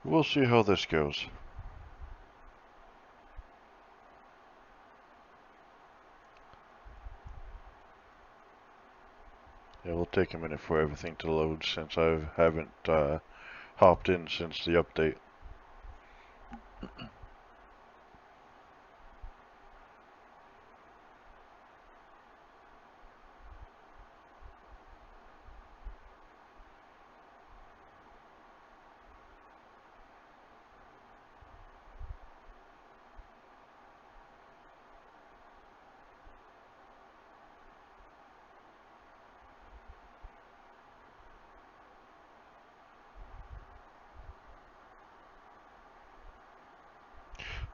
We'll see how this goes. It will take a minute for everything to load since I haven't hopped in since the update.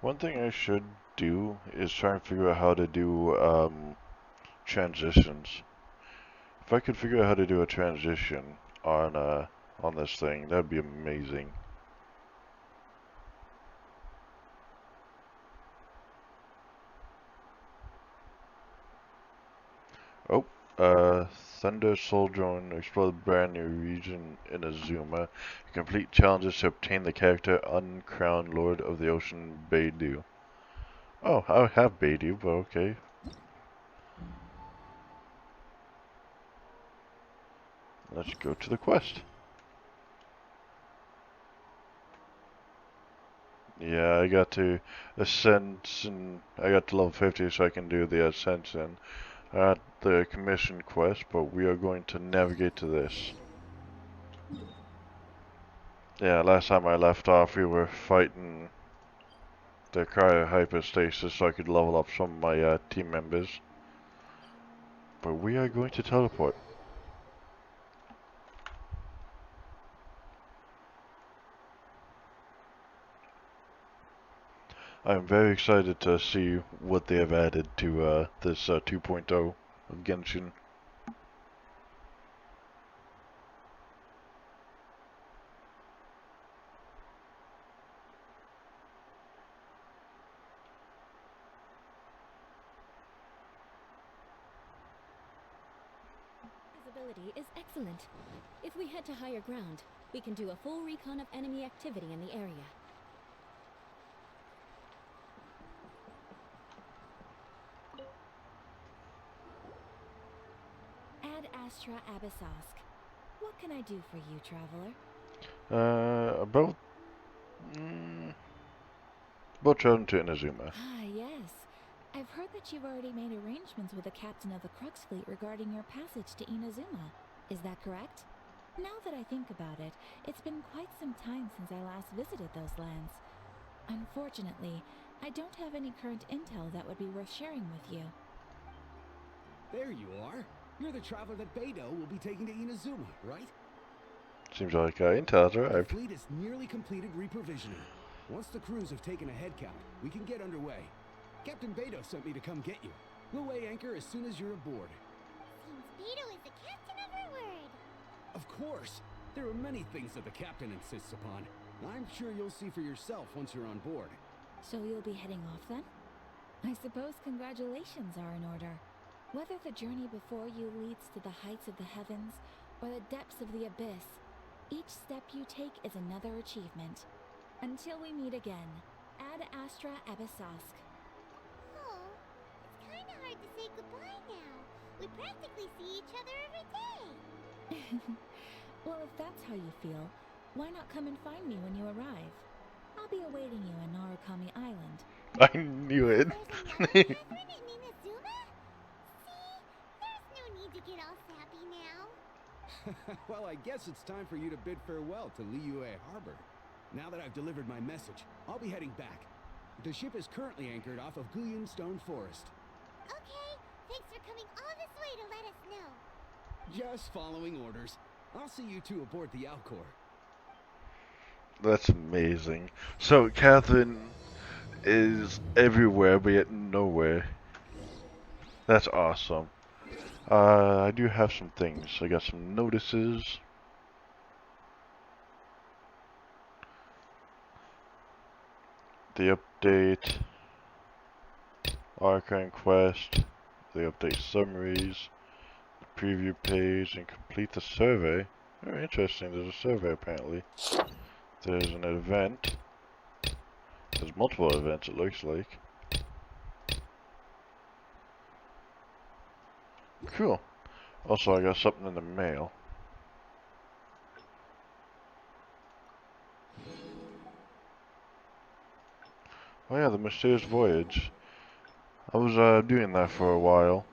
One thing I should do is try and figure out how to do transitions. If I could figure out how to do a transition on this thing, that'd be amazing. Oh, Thunder Soldier explore the brand new region in Azuma. Complete challenges to obtain the character Uncrowned Lord of the Ocean Beidou. Oh, I have Beidou, but okay. Let's go to the quest. Yeah, I got to Ascension. I got to level 50 so I can do the Ascension. At the commission quest, but we are going to navigate to this. Yeah, last time I left off, we were fighting the cryo hyperstasis so I could level up some of my team members. But we are going to teleport. I'm very excited to see what they have added to this 2.0 of Genshin. Visibility is excellent. If we head to higher ground, we can do a full recon of enemy activity in the area. Ad Astra Abyssosk. What can I do for you, traveler? About traveling to Inazuma. Ah, yes. I've heard that you've already made arrangements with the captain of the Crux fleet regarding your passage to Inazuma. Is that correct? Now that I think about it, it's been quite some time since I last visited those lands. Unfortunately, I don't have any current intel that would be worth sharing with you. There you are. You're the traveler that Beidou will be taking to Inazuma, right? Seems like intel's The arrived. fleet is nearly completed reprovisioning. Once the crews have taken a head count, we can get underway. Captain Beidou sent me to come get you. We'll weigh anchor as soon as you're aboard. Seems Beidou is the captain of her word. Of course. There are many things that the captain insists upon. I'm sure you'll see for yourself once you're on board. So you'll be heading off then? I suppose congratulations are in order. Whether the journey before you leads to the heights of the heavens or the depths of the abyss, each step you take is another achievement. Until we meet again, Ad Astra Abyssosk. Oh, it's kinda hard to say goodbye now. We practically see each other every day. Well, if that's how you feel, why not come and find me when you arrive? I'll be awaiting you in Narukami Island. I knew it. There's another cavern in Inazuma? See? There's no need to get all sappy now. Well, I guess it's time for you to bid farewell to Liyue Harbor. Now that I've delivered my message, I'll be heading back. The ship is currently anchored off of Guyan Stone Forest. Okay, thanks for coming all this way to let us know. Just following orders. I'll see you two aboard the Alcor. That's amazing. So Catherine is everywhere but yet nowhere. That's awesome. I do have some things. I got some notices. The update, Arcane Quest, the update summaries, the preview page, and complete the survey. Very interesting, there's a survey apparently. There's an event. There's multiple events, it looks like. Cool. Also, I got something in the mail. Oh yeah, the mysterious voyage. I was doing that for a while.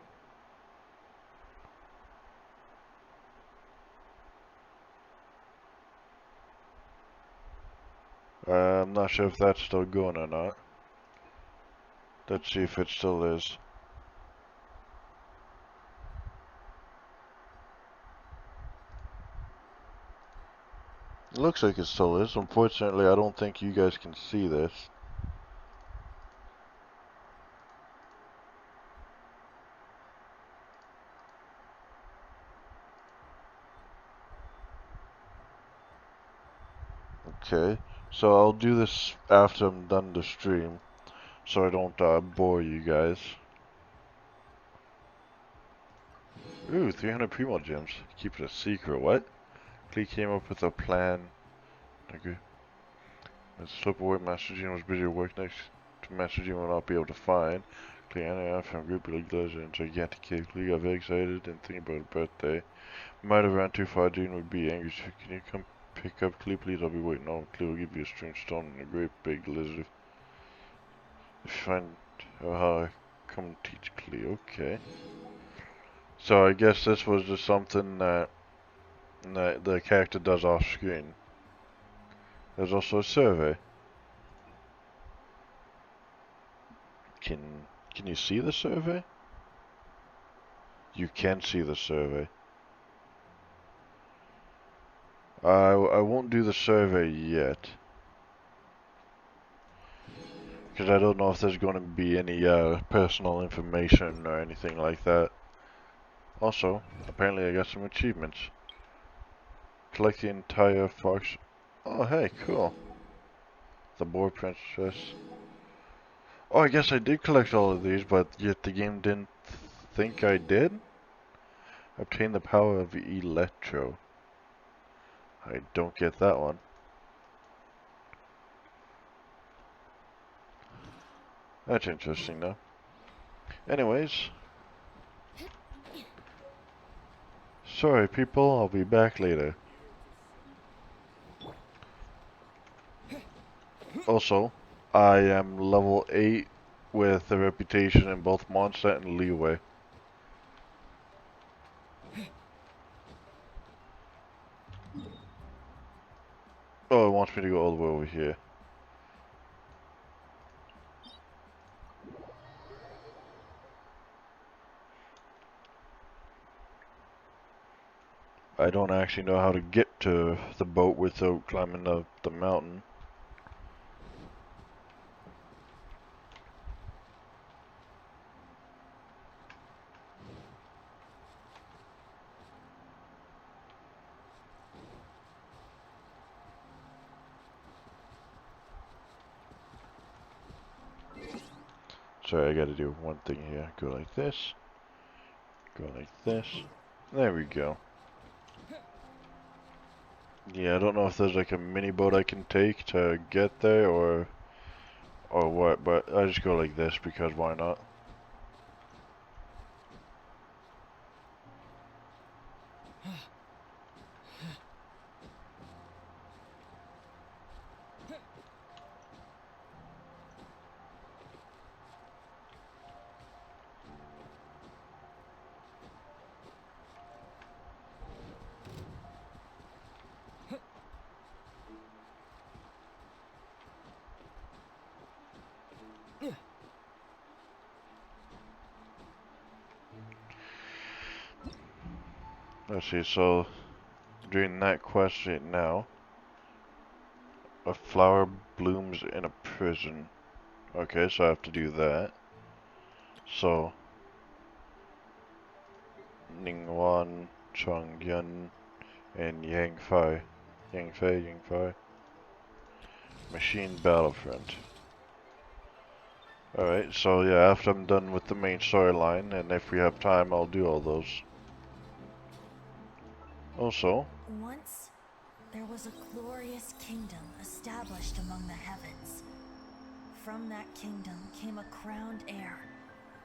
I'm not sure if that's still going or not. Let's see if it still is. It looks like it still is. Unfortunately, I don't think you guys can see this. Okay, so I'll do this after I'm done the stream, so I don't bore you guys. Ooh, 300 Primo gems. Keep it a secret. What? Klee came up with a plan. Okay. Let's slip away. Master Gene was busy at work next to Master Gene will not be able to find. Klee and from Group League Legend, gigantic cake. Klee got very excited and thinking about her birthday. Might have ran too far. Gene would be angry. So can you come pick up Klee, please? I'll be waiting. No, Klee will give you a strange stone and a great big lizard. If you find out how I come teach Klee. Okay. So I guess this was just something that the character does off screen. There's also a survey. Can can you see the survey? You can see the survey. I won't do the survey yet. Because I don't know if there's going to be any personal information or anything like that. Also, apparently I got some achievements. Collect the entire fox. Oh hey, cool. The boar princess. Oh, I guess I did collect all of these, but yet the game didn't think I did? Obtain the power of Electro. I don't get that one. That's interesting though. Anyways. Sorry people, I'll be back later. Also, I am level 8 with a reputation in both Mondstadt and Leeway. Oh, it wants me to go all the way over here. I don't actually know how to get to the boat without climbing the mountain. Sorry, I gotta do one thing here. Go like this. Go like this. There we go. Yeah, I don't know if there's like a mini boat I can take to get there or what, but I just go like this because why not? Let's see, so doing that quest right now. A flower blooms in a prison. Okay, so I have to do that. So, Ningwan, Chongyun, and Yangfei. Yangfei. Machine Battlefront. Alright, so yeah, after I'm done with the main storyline, and if we have time, I'll do all those. Also, Once there was a glorious kingdom established among the heavens. From that kingdom came a crowned heir,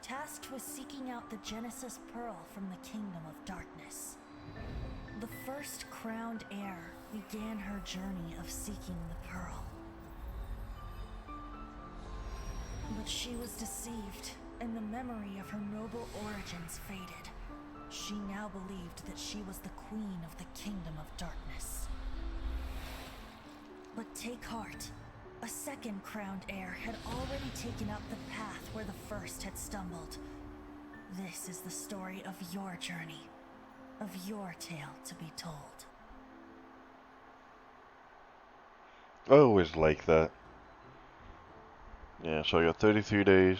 tasked with seeking out the Genesis Pearl from the kingdom of darkness. The first crowned heir began her journey of seeking the pearl. But she was deceived, and the memory of her noble origins faded. She now believed that she was the queen of the kingdom of darkness. But take heart. A second crowned heir had already taken up the path where the first had stumbled. This is the story of your journey, of your tale to be told. I always like that. Yeah, so I got 33 days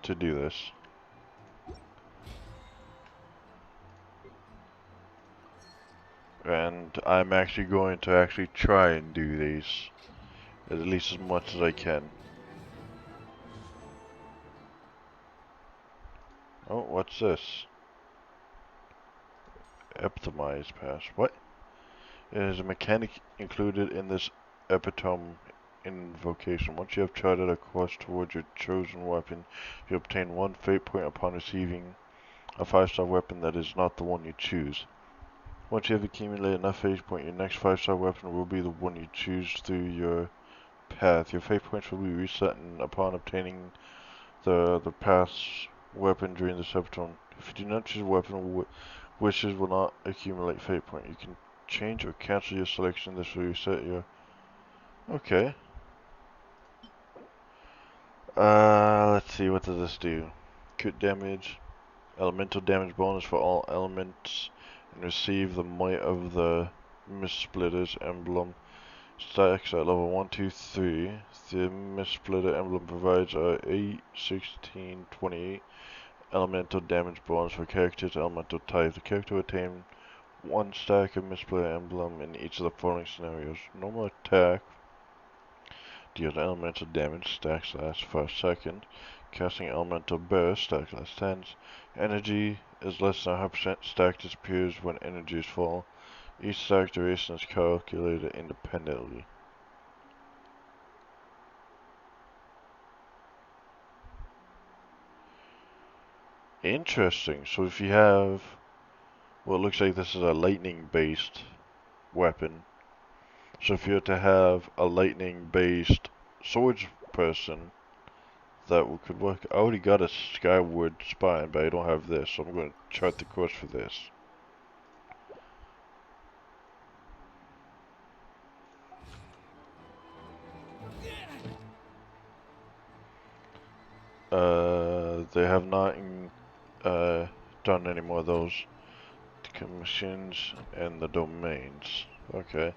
to do this. And I'm actually going to actually try and do these at least as much as I can. Oh, what's this? Optimize pass. What? It is a mechanic included in this epitome invocation. Once you have charted a course towards your chosen weapon, you obtain 1 fate point upon receiving a 5-star weapon that is not the one you choose. Once you have accumulated enough fate points, your next 5-star weapon will be the one you choose through your path. Your fate points will be reset upon obtaining the path's weapon during this epitome. If you do not choose a weapon, wishes will not accumulate fate point. You can change or cancel your selection. This will reset your... Okay. Let's see, what does this do? Crit damage, elemental damage bonus for all elements, and receive the might of the Mistsplitter's emblem. Stacks at level 1, 2, 3. The Mistsplitter emblem provides a 8, 16, 28 elemental damage bonus for characters elemental type. The character will attain 1 stack of Mistsplitter emblem in each of the following scenarios. Normal attack deals elemental damage, stacks lasts for a second. Casting elemental burst, stacks lasts 10. Energy is less than 100%, stack disappears when energy is full. Each stack duration is calculated independently. Interesting. So if you have... Well, it looks like this is a lightning-based weapon. So if you were to have a lightning-based swords person, that could work. I already got a skyward spine, but I don't have this, so I'm going to chart the course for this. They have not done any more of those. The commissions and the domains. Okay.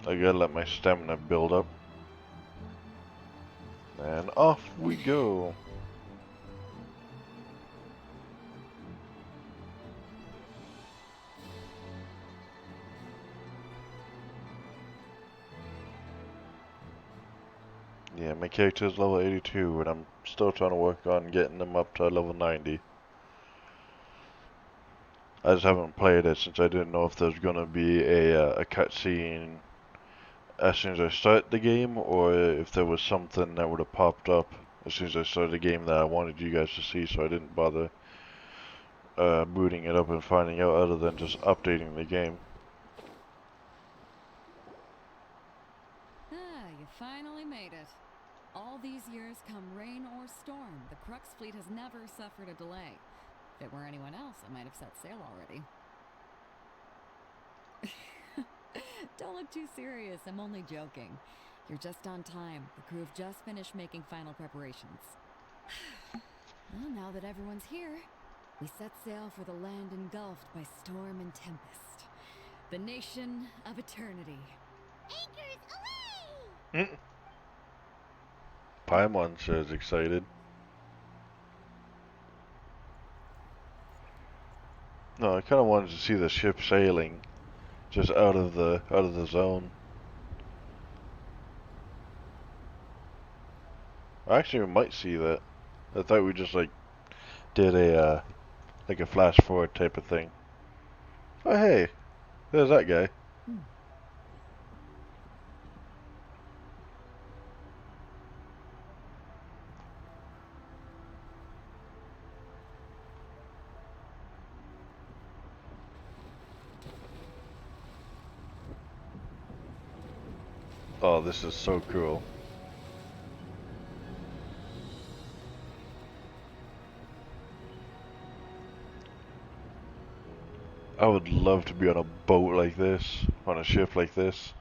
I gotta let my stamina build up. And off we go. Yeah, my character is level 82, and I'm still trying to work on getting them up to level 90. I just haven't played it since I didn't know if there's gonna be a cutscene as soon as I start the game, or if there was something that would have popped up as soon as I started the game that I wanted you guys to see, so I didn't bother booting it up and finding out other than just updating the game. Ah, you finally made it. All these years, come rain or storm, the Crux fleet has never suffered a delay. If it were anyone else, I might have set sail already. Don't look too serious, I'm only joking. You're just on time. The crew have just finished making final preparations. Well, now that everyone's here, we set sail for the land engulfed by storm and tempest. The nation of eternity. Anchors away! Paimon says excited. No, I kind of wanted to see the ship sailing, just out of the zone. Actually, we might see that. I thought we just like did a flash forward type of thing. Oh hey, there's that guy. Oh, this is so cool. I would love to be on a boat like this, on a ship like this.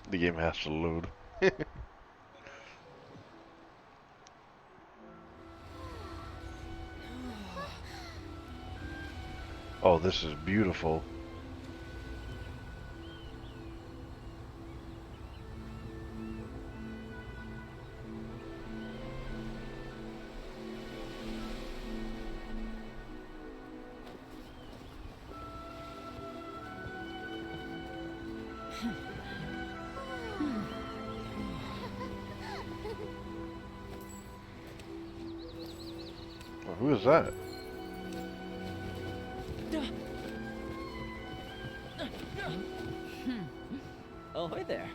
The game has to load. Oh, this is beautiful. Well, who is that? Oh, hey there.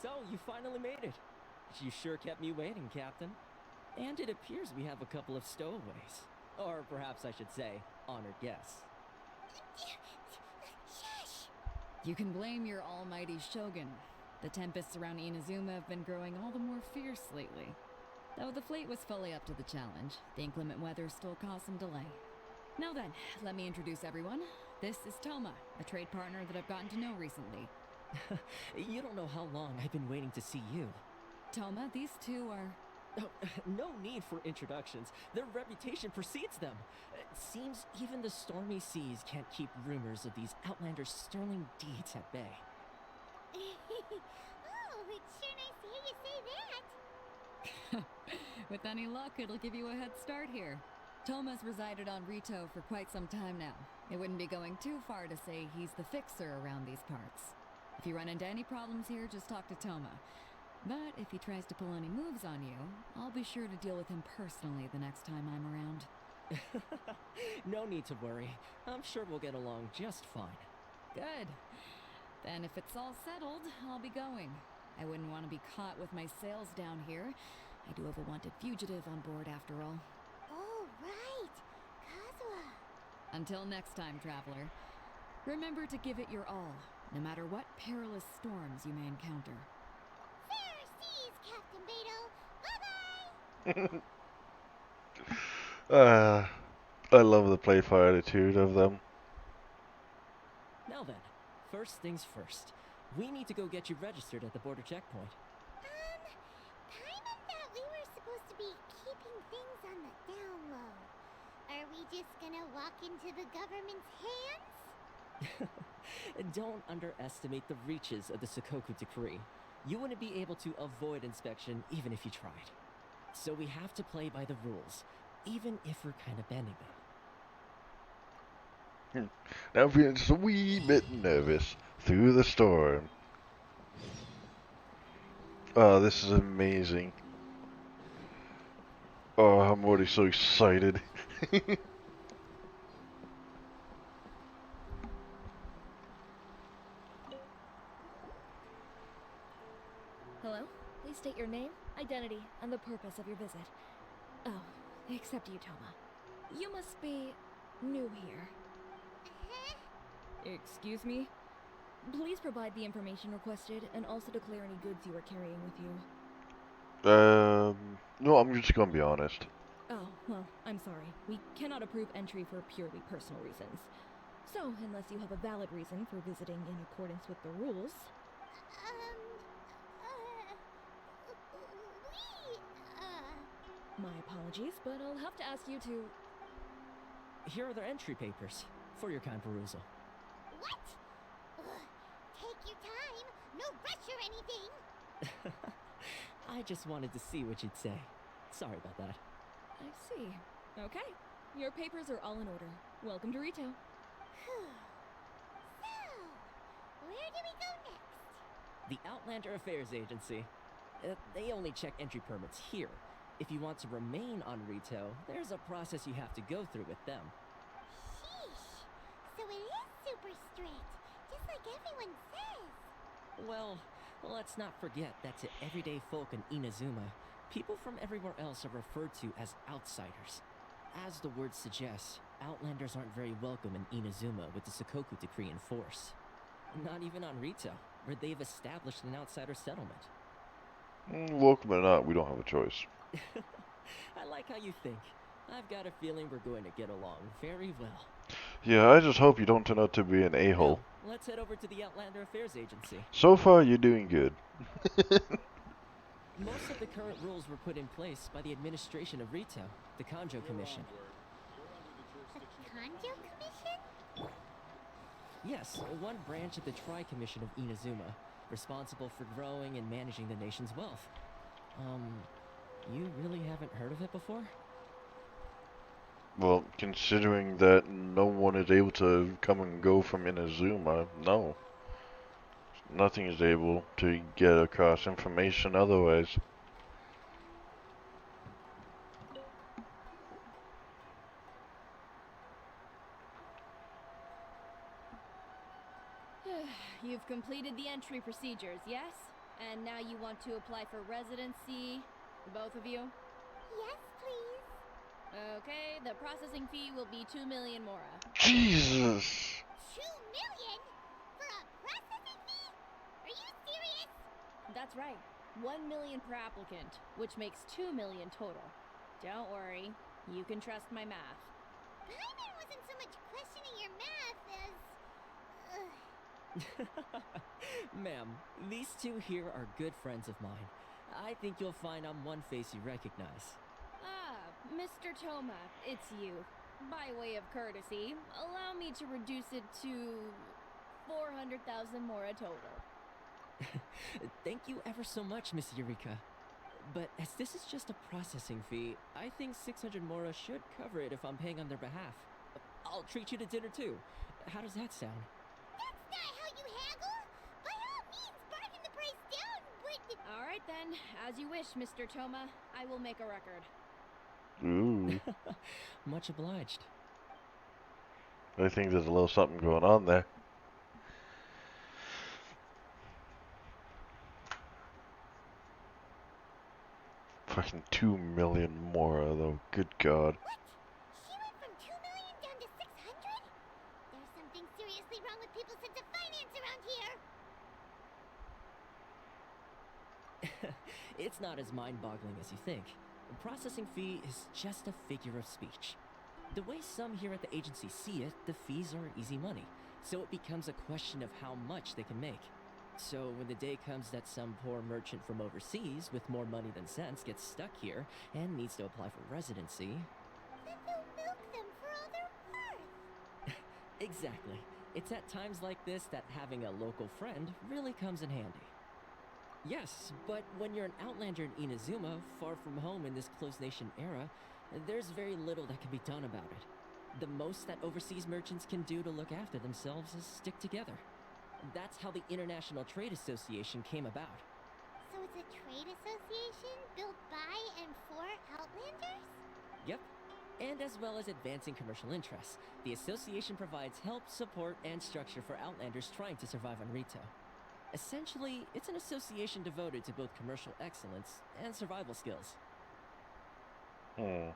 So, you finally made it. You sure kept me waiting, Captain. And it appears we have a couple of stowaways. Or perhaps I should say, honored guests. You can blame your almighty shogun. The tempests around Inazuma have been growing all the more fierce lately. Though the fleet was fully up to the challenge, the inclement weather still caused some delay. Now then, let me introduce everyone. This is Toma, a trade partner that I've gotten to know recently. You don't know how long I've been waiting to see you. Toma, these two are... Oh, no need for introductions. Their reputation precedes them. It seems even the stormy seas can't keep rumors of these outlanders' sterling deeds at bay. Oh, it's sure nice to hear you say that. With any luck, it'll give you a head start here. Toma's resided on Rito for quite some time now. It wouldn't be going too far to say he's the fixer around these parts. If you run into any problems here, just talk to Toma. But if he tries to pull any moves on you, I'll be sure to deal with him personally the next time I'm around. No need to worry. I'm sure we'll get along just fine. Good. Then if it's all settled, I'll be going. I wouldn't want to be caught with my sails down here. I do have a wanted fugitive on board after all. Oh, right. Kazuha. Until next time, traveler. Remember to give it your all, no matter what perilous storms you may encounter. Fair seas, Captain Beto. Bye-bye. I love the playful attitude of them. Now then, first things first. We need to go get you registered at the border checkpoint. Paimon thought we were supposed to be keeping things on the down low. Are we just gonna walk into the government's hands? Don't underestimate the reaches of the Sakoku decree. You wouldn't be able to avoid inspection even if you tried. So we have to play by the rules, even if we're kind of bending them. Now I'm feeling just a wee bit nervous through the storm. Oh, this is amazing. Oh, I'm already so excited. Hello? Please state your name, identity, and the purpose of your visit. Oh, except you, Toma. You must be new here. Excuse me? Please provide the information requested and also declare any goods you are carrying with you. No, I'm just gonna be honest. Oh, well, I'm sorry. We cannot approve entry for purely personal reasons. So, unless you have a valid reason for visiting in accordance with the rules, My apologies, but I'll have to ask you to... Here are their entry papers for your kind perusal. What? Ugh, take your time. No rush or anything. I just wanted to see what you'd say. Sorry about that. I see. Okay. Your papers are all in order. Welcome to retail. Phew. So, where do we go next? The Outlander Affairs Agency. They only check entry permits here. If you want to remain on Rito, there's a process you have to go through with them. Sheesh. So it is super strict, just like everyone says. Well, let's not forget that to everyday folk in Inazuma, people from everywhere else are referred to as outsiders. As the word suggests, Outlanders aren't very welcome in Inazuma with the Sakoku Decree in force. Not even on Rito, where they've established an outsider settlement. Welcome or not, we don't have a choice. I like how you think. I've got a feeling we're going to get along very well. Yeah, I just hope you don't turn out to be an a-hole. Now, let's head over to the Outlander Affairs Agency. So far, you're doing good. Most of the current rules were put in place by the administration of Rito, the Kanjo Commission. The Kanjo Commission? Yes, one branch of the Tri-Commission of Inazuma, responsible for growing and managing the nation's wealth. You really haven't heard of it before? Well, considering that no one is able to come and go from Inazuma, no. Nothing is able to get across information otherwise. You've completed the entry procedures, yes? And now you want to apply for residency? Both of you? Yes, please. Okay, the processing fee will be 2 million mora. Jesus! 2 million? For a processing fee? Are you serious? That's right. 1 million per applicant, which makes 2 million total. Don't worry, you can trust my math. Paimon wasn't so much questioning your math as... Ma'am, these two here are good friends of mine. I think you'll find I'm one face you recognize. Ah, Mr. Toma, it's you. By way of courtesy, allow me to reduce it to 400,000 mora total. Thank you ever so much, Miss Eureka. But as this is just a processing fee, I think 600 mora should cover it if I'm paying on their behalf. I'll treat you to dinner too. How does that sound? That's not how you haggle! By all means, bargain the price down, but... All right then, as you wish, Mr. Toma. I will make a record. Ooh. Much obliged. I think there's a little something going on there. Fucking 2 million more, though. Good God. What? She went from 2 million down to 600? There's something seriously wrong with people's sense of finance around here! It's not as mind-boggling as you think. The processing fee is just a figure of speech. The way some here at the agency see it, the fees are easy money, so it becomes a question of how much they can make. So when the day comes that some poor merchant from overseas with more money than sense gets stuck here and needs to apply for residency... Then they'll milk them for all they're worth! Exactly. It's at times like this that having a local friend really comes in handy. Yes, but when you're an outlander in Inazuma, far from home in this closed nation era, there's very little that can be done about it. The most that overseas merchants can do to look after themselves is stick together. That's how the International Trade Association came about. So it's a trade association built by and for Outlanders? Yep. And as well as advancing commercial interests, the association provides help, support, and structure for Outlanders trying to survive on Rito. Essentially, it's an association devoted to both commercial excellence and survival skills. Hmm.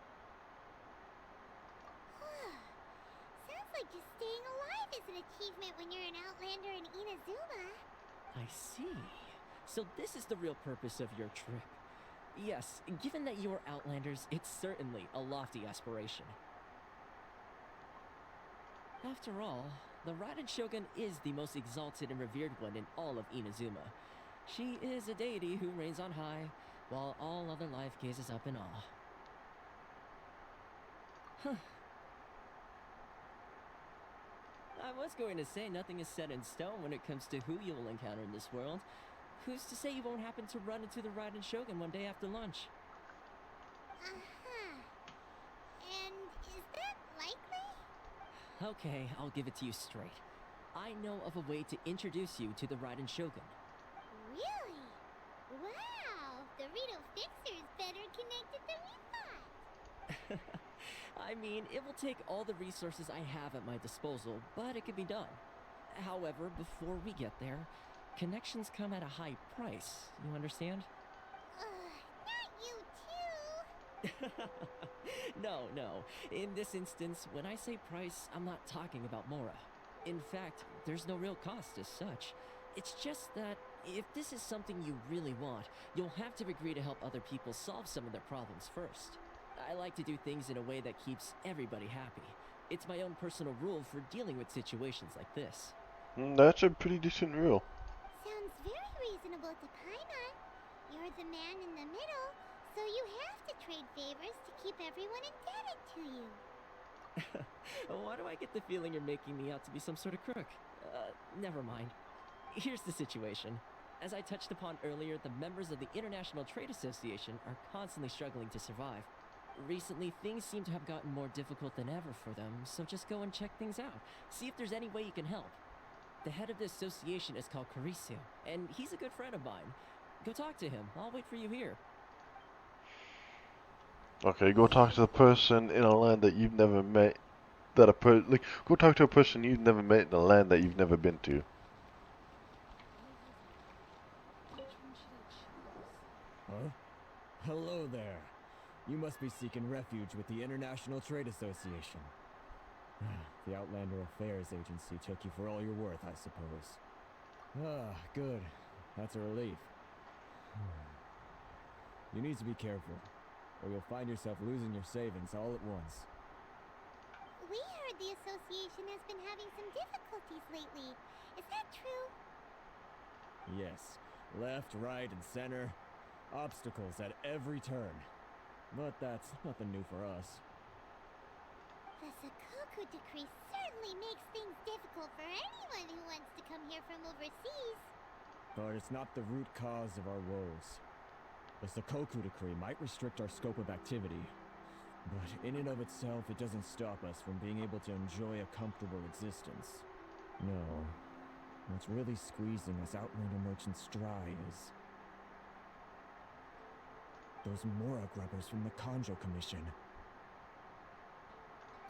Sounds like just staying alive is an achievement when you're an Outlander in Inazuma. I see. So this is the real purpose of your trip. Yes, given that you are Outlanders, it's certainly a lofty aspiration. After all, the Raiden Shogun is the most exalted and revered one in all of Inazuma. She is a deity who reigns on high, while all other life gazes up in awe. I was going to say nothing is set in stone when it comes to who you will encounter in this world. Who's to say you won't happen to run into the Raiden Shogun one day after lunch? Uh-huh. And is that likely? Okay, I'll give it to you straight. I know of a way to introduce you to the Raiden Shogun. Really? Wow! The Rito Fixer is better connected than we thought. I mean, it will take all the resources I have at my disposal, but it can be done. However, before we get there, connections come at a high price, you understand? Not you too! No. In this instance, when I say price, I'm not talking about Mora. In fact, there's no real cost as such. It's just that if this is something you really want, you'll have to agree to help other people solve some of their problems first. I like to do things in a way that keeps everybody happy. It's my own personal rule for dealing with situations like this. That's a pretty decent rule. Sounds very reasonable to Paimon. You're the man in the middle, so you have to trade favors to keep everyone indebted to you. Why do I get the feeling you're making me out to be some sort of crook? Never mind. Here's the situation. As I touched upon earlier, the members of the International Trade Association are constantly struggling to survive. Recently, things seem to have gotten more difficult than ever for them, so just go and check things out. See if there's any way you can help. The head of the association is called Karisu, and he's a good friend of mine. Go talk to him. I'll wait for you here. Okay, go talk to the person in a land that you've never met. Go talk to a person you've never met in a land that you've never been to. Huh? Hello there. You must be seeking refuge with the International Trade Association. The Outlander Affairs Agency took you for all you're worth, I suppose. Ah, good. That's a relief. You need to be careful, or you'll find yourself losing your savings all at once. We heard the association has been having some difficulties lately. Is that true? Yes. Left, right, and center. Obstacles at every turn. But that's nothing new for us. The Sakoku decree certainly makes things difficult for anyone who wants to come here from overseas. But it's not the root cause of our woes. The Sakoku decree might restrict our scope of activity, but in and of itself, it doesn't stop us from being able to enjoy a comfortable existence. No. What's really squeezing us Outlander merchants dry is those Mora grubbers from the Kanjo Commission.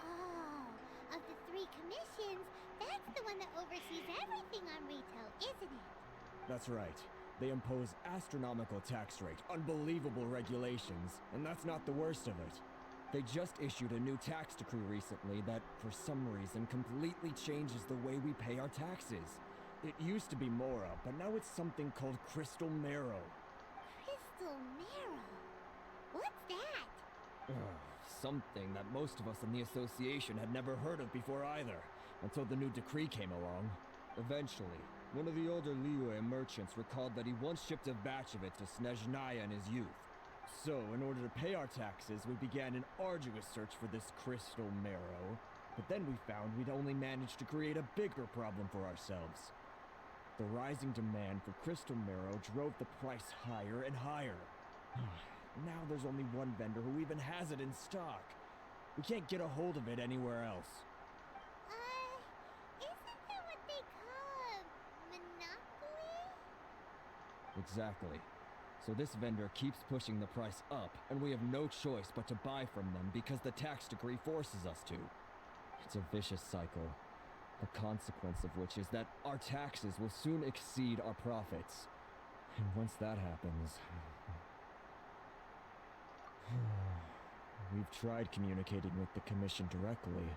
Oh, of the 3 commissions, that's the one that oversees everything on Rito, isn't it? That's right. They impose astronomical tax rate, unbelievable regulations, and that's not the worst of it. They just issued a new tax decree recently that, for some reason, completely changes the way we pay our taxes. It used to be Mora, but now it's something called Crystal Marrow. Crystal Marrow? What's that? Something that most of us in the association had never heard of before either, until the new decree came along. Eventually, one of the older Liyue merchants recalled that he once shipped a batch of it to Snezhnaya in his youth. So, in order to pay our taxes, we began an arduous search for this Crystal Marrow. But then we found we'd only managed to create a bigger problem for ourselves. The rising demand for Crystal Marrow drove the price higher and higher. Now there's only one vendor who even has it in stock. We can't get a hold of it anywhere else. Isn't that what they call a monopoly? Exactly. So this vendor keeps pushing the price up, and we have no choice but to buy from them because the tax decree forces us to. It's a vicious cycle, the consequence of which is that our taxes will soon exceed our profits. And once that happens... We've tried communicating with the Commission directly,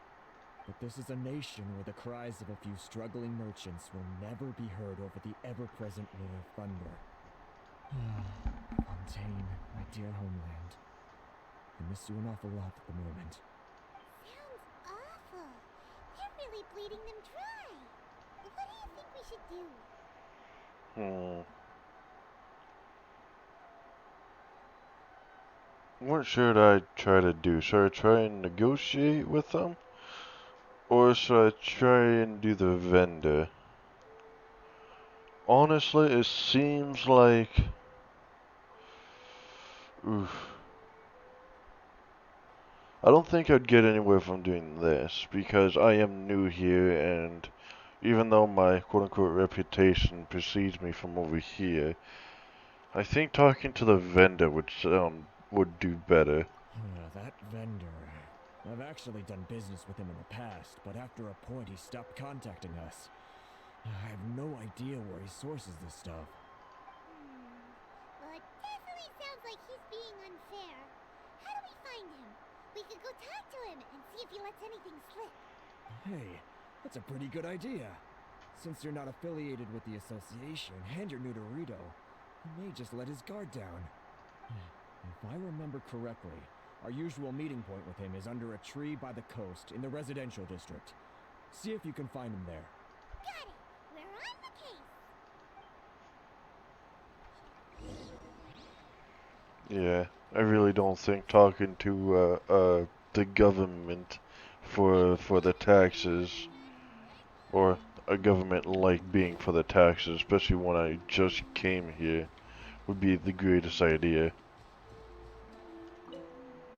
but this is a nation where the cries of a few struggling merchants will never be heard over the ever-present roar of thunder. Fontaine, my dear homeland. I miss you an awful lot at the moment. Sounds awful. They're really bleeding them dry. What do you think we should do? What should I try to do? Should I try and negotiate with them? Or should I try and do the vendor? Honestly, it seems like... Oof. I don't think I'd get anywhere from doing this, because I am new here, and even though my quote-unquote reputation precedes me from over here, I think talking to the vendor would do better. That vendor. I've actually done business with him in the past, but after a point he stopped contacting us. I have no idea where he sources this stuff. Well, it definitely sounds like he's being unfair. How do we find him? We could go talk to him and see if he lets anything slip. Hey, that's a pretty good idea. Since you're not affiliated with the association and you're new to Rito, he may just let his guard down. If I remember correctly, our usual meeting point with him is under a tree by the coast in the residential district. See if you can find him there. Got it! We're on the case! Yeah, I really don't think talking to the government for the taxes, or a government like being for the taxes, especially when I just came here, would be the greatest idea.